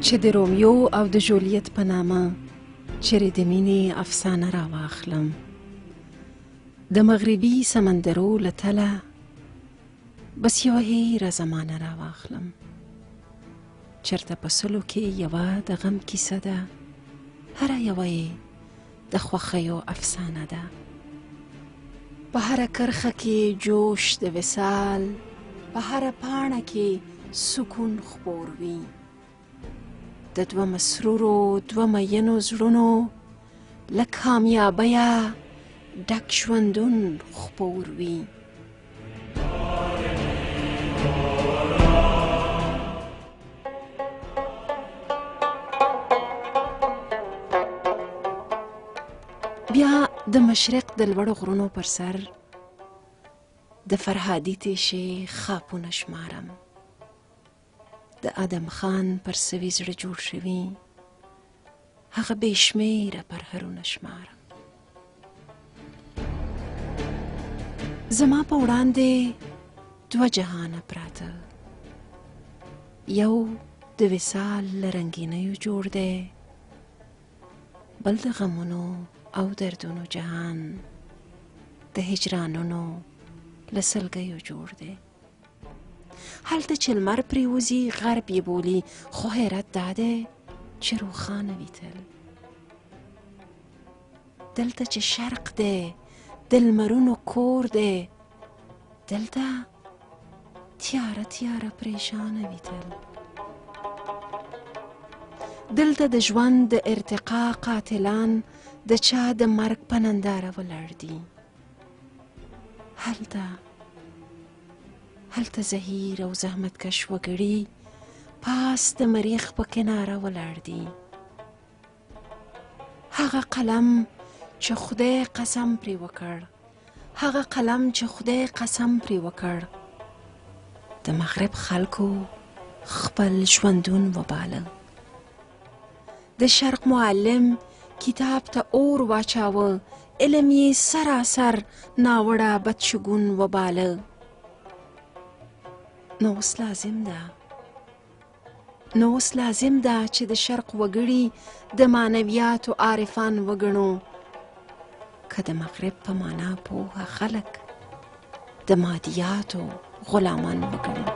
چې د رومیو او د جولیت په نامه چیرې د مینې افسانه را واخلم، د مغربي سمندرو له تله بس یوه هیره زمانه را واخلم. چېرته په سلو کې یوه د غم کیسه ده، هره یوه یې د خوښیو افسانه ده. په هره کرښه کې جوش د وصال، په هره پاڼه کې سکون خپور وي. د دوه مسرورو دوه مینو زړونو له کامیابیه ډک ژوندون خپور وي. بیا د مشرق د لوړو غرونو پر سر د فرهادي تیشې خاپونه شمارم، د ادم خان پر سوي زړه جوړ شوي هغه بې شمېره پرهرونه شمارم. زما په وړاندې دوه جهانه پراته، یو د وصال له رنګینیو جوړ دی، بل د غمونو او دردونو جهان د هجرانونو له سلګیو جوړ دی. هلته چې لمر پریوزي غرب یې بولي، خو حیرت دا دی چې روښانه وي تل. دلته چې شرق دی د لمرونو کور دی، دلته تیاره تیاره پریشانه وي تل. دلته د ژوند د ارتقا قاتلان د چا د مرګ په ننداره ولاړ دي. هلته زهیر او زحمتکش وګړي پاس د مریخ په کناره ولاړ دي. هغه قلم چې خدای قسم پرې وکړ، هغه قلم چې خدای قسم پرې وکړ، د مغرب خلکو خپل ژوندون وباله. د شرق معلم کتاب ته اور واچاوه، علم یې سراسر ناوړه بدشګون وباله. نو اوس لازم ده چې د شرق وګړي د معنویاتو عارفان وګڼو، که د مغرب په معنا پوهه خلک د مادیاتو غلامان وګڼو.